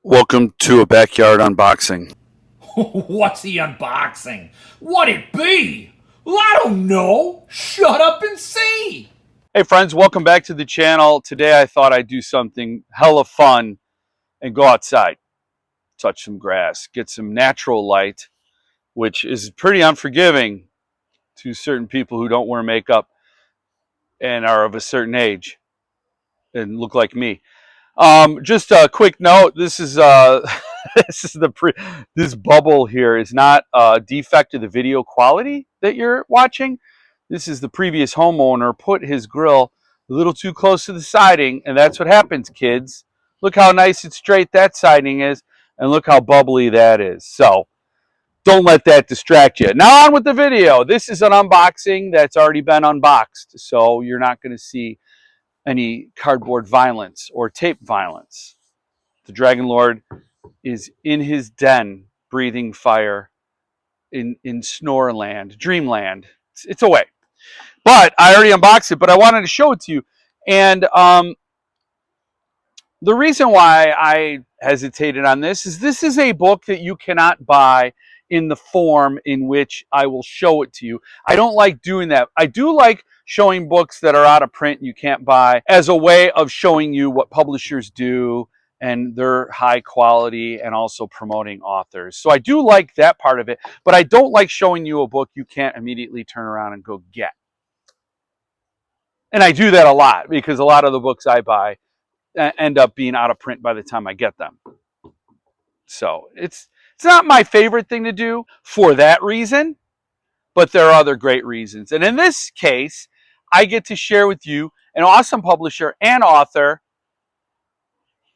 Welcome to a backyard unboxing. What's he unboxing? What'd it be? Well, I don't know. Shut up and see. Hey friends, welcome back to the channel. Today I thought I'd do something hella fun and go outside, touch some grass, get some natural light, which is pretty unforgiving to certain people who don't wear makeup and are of a certain age and look like me. Just a quick note. This is this bubble here is not a defect of the video quality that you're watching. This is the previous homeowner put his grill a little too close to the siding, and that's what happens, kids. Look how nice and straight that siding is, and look how bubbly that is. So don't let that distract you. Now on with the video. This is an unboxing that's already been unboxed, so you're not going to see any cardboard violence or tape violence. The Dragon Lord is in his den, breathing fire in Snoreland, Dreamland. It's away. But I already unboxed it, but I wanted to show it to you. And the reason why I hesitated on this is a book that you cannot buy in the form in which I will show it to you. I don't like doing that. I do like showing books that are out of print and you can't buy as a way of showing you what publishers do and their high quality and also promoting authors. So I do like that part of it, but I don't like showing you a book you can't immediately turn around and go get. And I do that a lot because a lot of the books I buy end up being out of print by the time I get them. So it's not my favorite thing to do for that reason, but there are other great reasons. And in this case, I get to share with you an awesome publisher and author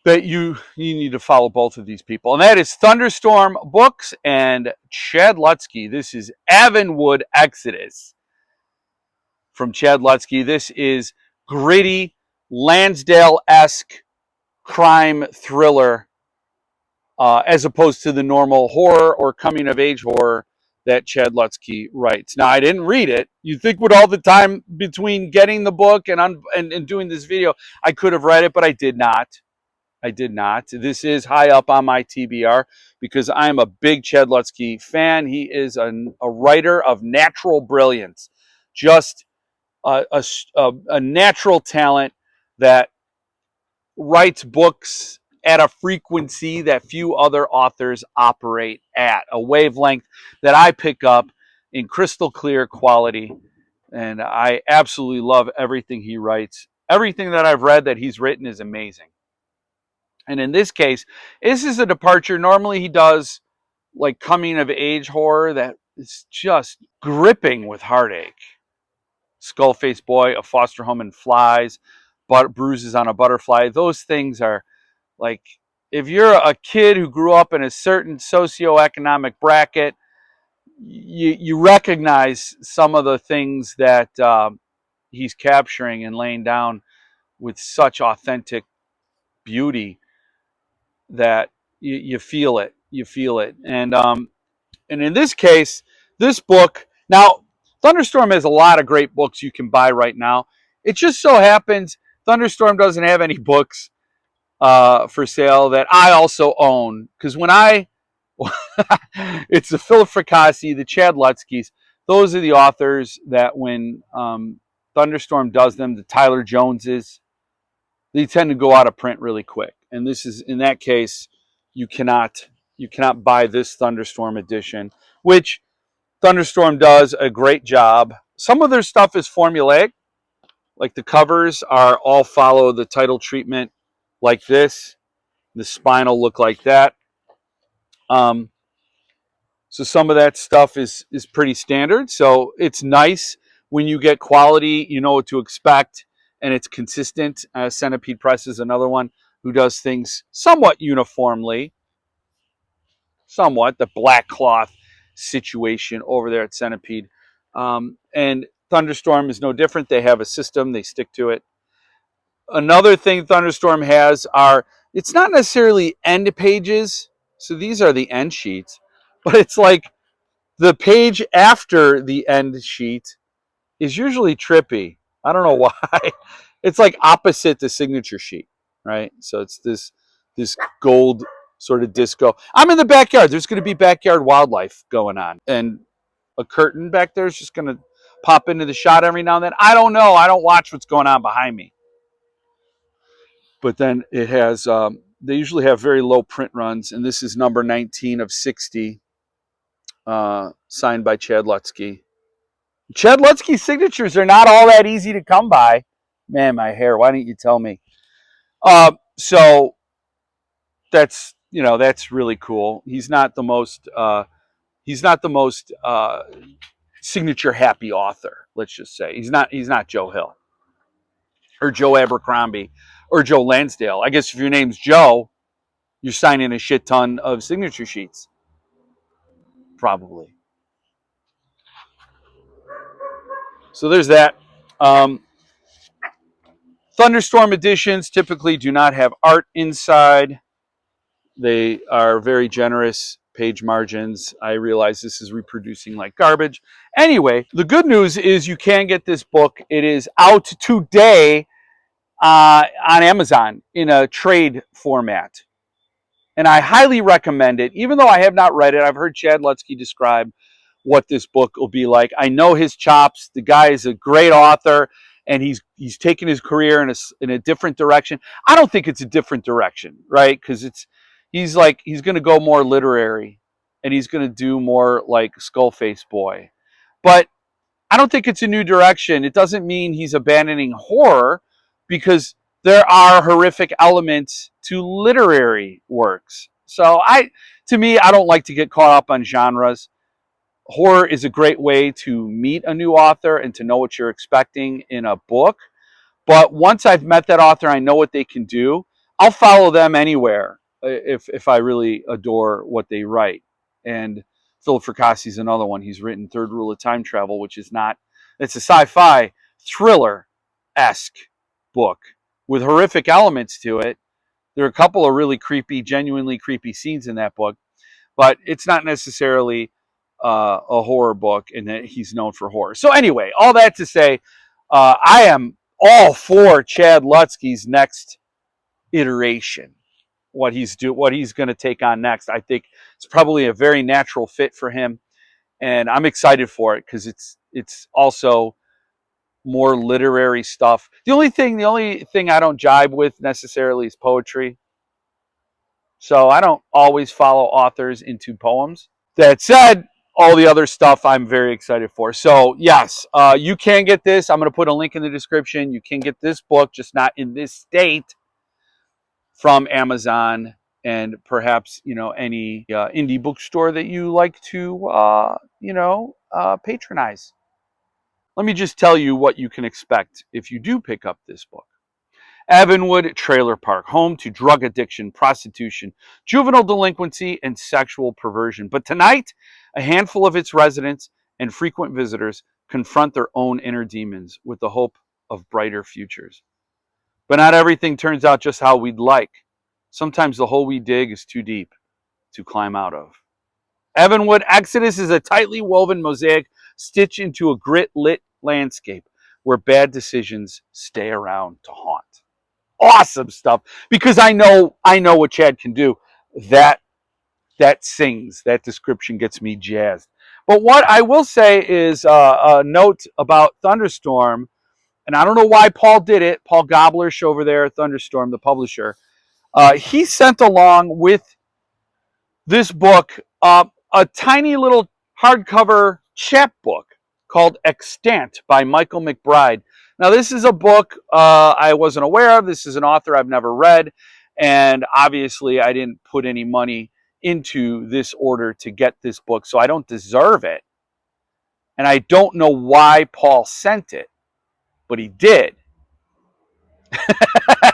that you need to follow both of these people. And that is Thunderstorm Books and Chad Lutzke. This is Avonwood Exodus from Chad Lutzke. This is gritty, Lansdale-esque crime thriller as opposed to the normal horror or coming-of-age horror that Chad Lutzke writes. Now, I didn't read it. You'd think with all the time between getting the book and doing this video, I could have read it, but I did not. I did not. This is high up on my TBR because I'm a big Chad Lutzke fan. He is a writer of natural brilliance, just a natural talent that writes books at a frequency that few other authors operate at, a wavelength that I pick up in crystal clear quality. And I absolutely love everything he writes. Everything that I've read that he's written is amazing. And in this case, this is a departure. Normally he does like coming of age horror that is just gripping with heartache. Skull-faced boy, a foster home and flies, bruises on a butterfly. Those things are like, if you're a kid who grew up in a certain socioeconomic bracket, you recognize some of the things that he's capturing and laying down with such authentic beauty that you feel it. You feel it. And in this case, this book, now, Thunderstorm has a lot of great books you can buy right now. It just so happens Thunderstorm doesn't have any books for sale that I also own. Because when it's the Philip Fracassi, the Chad Lutzkes, those are the authors that when Thunderstorm does them, the Tyler Joneses, they tend to go out of print really quick. And this is, in that case, you cannot buy this Thunderstorm edition, which Thunderstorm does a great job. Some of their stuff is formulaic, like the covers are all follow the title treatment like this. The spine will look like that. So some of that stuff is pretty standard. So it's nice when you get quality, you know what to expect, and it's consistent. Centipede Press is another one who does things somewhat uniformly. Somewhat. The black cloth situation over there at Centipede. And Thunderstorm is no different. They have a system. They stick to it. Another thing Thunderstorm has are, it's not necessarily end pages. So these are the end sheets. But it's like the page after the end sheet is usually trippy. I don't know why. It's like opposite the signature sheet, right? So it's this gold sort of disco. I'm in the backyard. There's going to be backyard wildlife going on. And a curtain back there is just going to pop into the shot every now and then. I don't know. I don't watch what's going on behind me. But then it has, they usually have very low print runs. And this is number 19 of 60, signed by Chad Lutzke. Chad Lutzke's signatures are not all that easy to come by. Man, my hair, why didn't you tell me? So that's, that's really cool. He's not the most signature happy author, let's just say. He's not Joe Hill or Joe Abercrombie or Joe Lansdale. I guess if your name's Joe, you're signing a shit ton of signature sheets. Probably. So there's that. Thunderstorm editions typically do not have art inside. They are very generous page margins. I realize this is reproducing like garbage. Anyway, the good news is you can get this book. It is out today on Amazon in a trade format. And I highly recommend it. Even though I have not read it, I've heard Chad Lutzke describe what this book will be like. I know his chops. The guy is a great author, and he's taken his career in a different direction. I don't think it's a different direction, right? Because he's going to go more literary, and he's going to do more like Skullface Boy. But I don't think it's a new direction. It doesn't mean he's abandoning horror, because there are horrific elements to literary works. So to me, I don't like to get caught up on genres. Horror is a great way to meet a new author and to know what you're expecting in a book. But once I've met that author, I know what they can do. I'll follow them anywhere if I really adore what they write. And Philip Fracassi is another one. He's written Third Rule of Time Travel, which is it's a sci-fi thriller-esque book with horrific elements to it. There are a couple of really creepy, genuinely creepy scenes in that book, but it's not necessarily a horror book, and that he's known for horror. So anyway, all that to say, I am all for Chad Lutzke's next iteration. What he's going to take on next. I think it's probably a very natural fit for him, and I'm excited for it because it's also more literary stuff. The only thing I don't jibe with necessarily is poetry. So I don't always follow authors into poems. That said, all the other stuff I'm very excited for. So yes, you can get this. I'm going to put a link in the description. You can get this book, just not in this state, from Amazon and perhaps any indie bookstore that you like to patronize. Let me just tell you what you can expect if you do pick up this book. Avonwood Trailer Park, home to drug addiction, prostitution, juvenile delinquency, and sexual perversion. But tonight, a handful of its residents and frequent visitors confront their own inner demons with the hope of brighter futures. But not everything turns out just how we'd like. Sometimes the hole we dig is too deep to climb out of. Avonwood Exodus is a tightly woven mosaic stitched into a grit-lit landscape where bad decisions stay around to haunt. Awesome stuff, because I know what Chad can do. That sings. That description gets me jazzed. But what I will say is a note about Thunderstorm, and I don't know why Paul did it. Paul Gobblersh over there at Thunderstorm, the publisher, he sent along with this book a tiny little hardcover chapbook called Extant by Michael McBride. Now, this is a book I wasn't aware of. This is an author I've never read. And obviously, I didn't put any money into this order to get this book, so I don't deserve it. And I don't know why Paul sent it, but he did.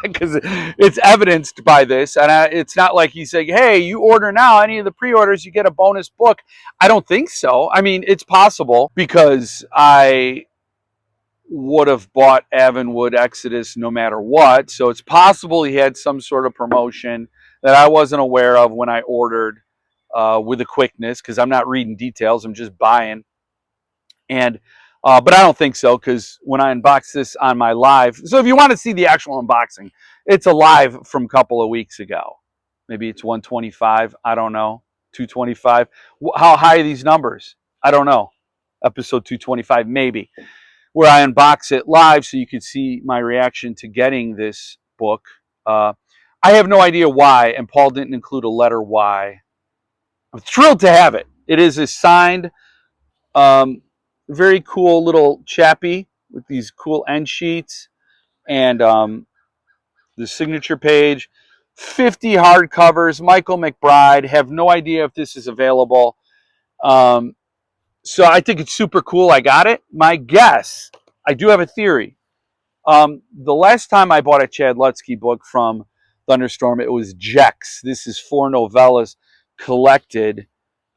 Because it's evidenced by this. And it's not like he's saying, hey, you order now, any of the pre-orders, you get a bonus book. I don't think so. I mean, it's possible, because I would have bought Avonwood Exodus no matter what. So it's possible he had some sort of promotion that I wasn't aware of when I ordered with a quickness, because I'm not reading details. I'm just buying. And but I don't think so, because when I unbox this on my live, so if you want to see the actual unboxing, it's a live from a couple of weeks ago. Maybe it's 125. I don't know. 225. How high are these numbers? I don't know. Episode 225, maybe. Where I unbox it live so you can see my reaction to getting this book. I have no idea why, and Paul didn't include a letter Y. I'm thrilled to have it. It is a signed, very cool little chappy with these cool end sheets and the signature page. 50 hardcovers. Michael McBride. Have no idea if this is available. So I think it's super cool. I got it. My guess, I do have a theory. The last time I bought a Chad Lutzke book from Thunderstorm, it was Jex. This is 4 novellas collected.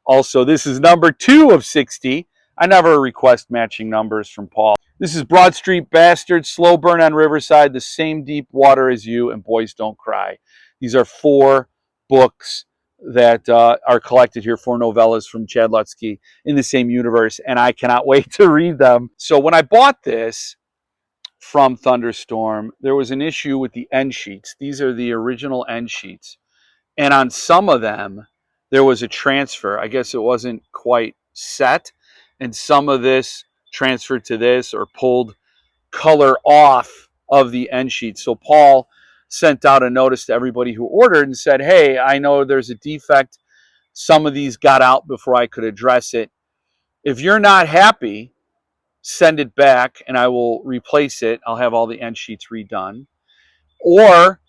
Also, this is number 2 of 60. I never request matching numbers from Paul. This is Broad Street Bastard, Slow Burn on Riverside, The Same Deep Water as You, and Boys Don't Cry. These are 4 books that are collected here, 4 novellas from Chad Lutzke in the same universe, and I cannot wait to read them. So when I bought this from Thunderstorm, there was an issue with the end sheets. These are the original end sheets. And on some of them, there was a transfer. I guess it wasn't quite set. And some of this transferred to this or pulled color off of the end sheet. So Paul sent out a notice to everybody who ordered and said, hey, I know there's a defect. Some of these got out before I could address it. If you're not happy, send it back and I will replace it. I'll have all the end sheets redone. Or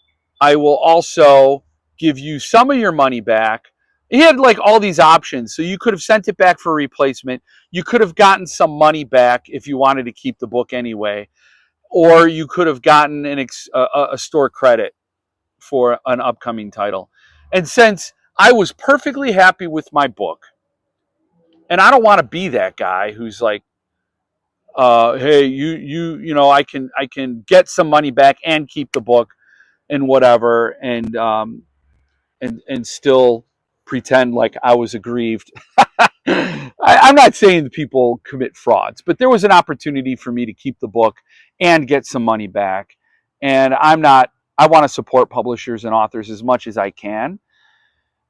I will also give you some of your money back. He had like all these options. So you could have sent it back for a replacement. You could have gotten some money back if you wanted to keep the book anyway. Or you could have gotten a store credit for an upcoming title. And since I was perfectly happy with my book, and I don't want to be that guy who's like, hey, you know, I can get some money back and keep the book and whatever, and still pretend like I was aggrieved. I'm not saying that people commit frauds, but there was an opportunity for me to keep the book and get some money back. And I want to support publishers and authors as much as I can.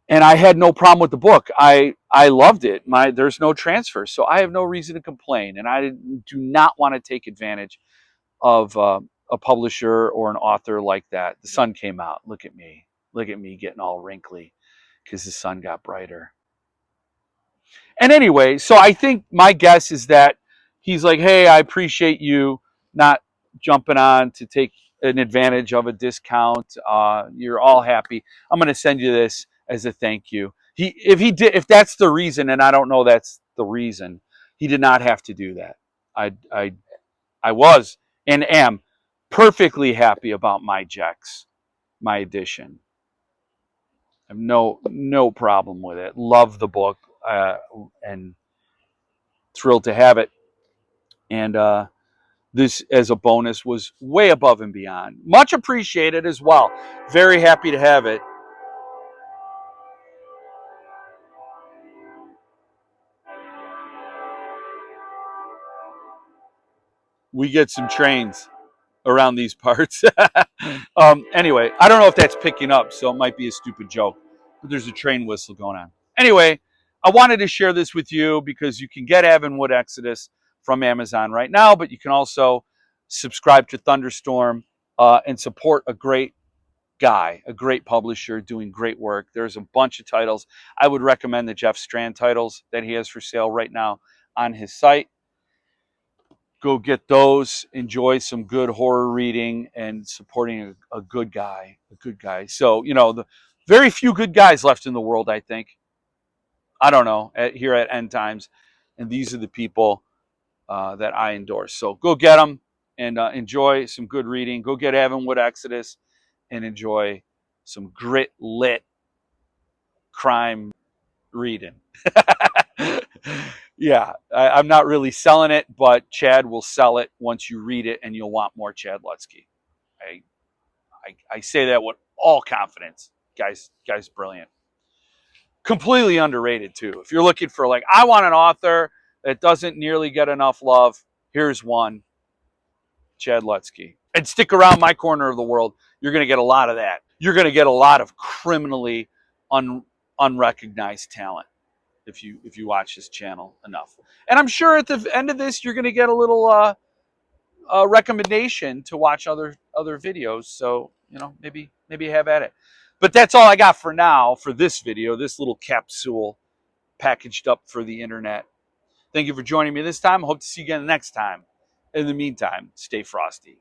And I had no problem with the book. I loved it. There's no transfer, so I have no reason to complain. And I do not want to take advantage of a publisher or an author like that. The sun came out. Look at me getting all wrinkly because the sun got brighter. And anyway, so I think my guess is that he's like, hey, I appreciate you not jumping on to take an advantage of a discount. You're all happy. I'm going to send you this as a thank you. If that's the reason, and I don't know that's the reason, he did not have to do that. I was and am perfectly happy about my Jex, my edition. I have no problem with it. Love the book, and thrilled to have it. And this, as a bonus, was way above and beyond. Much appreciated as well. Very happy to have it. We get some trains around these parts. Anyway, I don't know if that's picking up, so it might be a stupid joke, but there's a train whistle going on. Anyway, I wanted to share this with you because you can get Avonwood Exodus from Amazon right now, but you can also subscribe to Thunderstorm and support a great guy, a great publisher doing great work. There's a bunch of titles. I would recommend the Jeff Strand titles that he has for sale right now on his site. Go get those. Enjoy some good horror reading and supporting a good guy. A good guy. So, the very few good guys left in the world, I think. I don't know, here at End Times. And these are the people that I endorse. So go get them and enjoy some good reading. Go get Avonwood Exodus and enjoy some grit lit crime reading. Yeah, I'm not really selling it, but Chad will sell it once you read it, and you'll want more Chad Lutzke. I say that with all confidence. Guy's brilliant. Completely underrated too. If you're looking for I want an author that doesn't nearly get enough love, here's one. Chad Lutzke. And stick around my corner of the world. You're going to get a lot of that. you're going to get a lot of criminally unrecognized talent if you watch this channel enough. And I'm sure at the end of this, you're going to get a little recommendation to watch other videos. So maybe have at it. But that's all I got for now for this video, this little capsule packaged up for the internet. Thank you for joining me this time. I hope to see you again next time. In the meantime, stay frosty.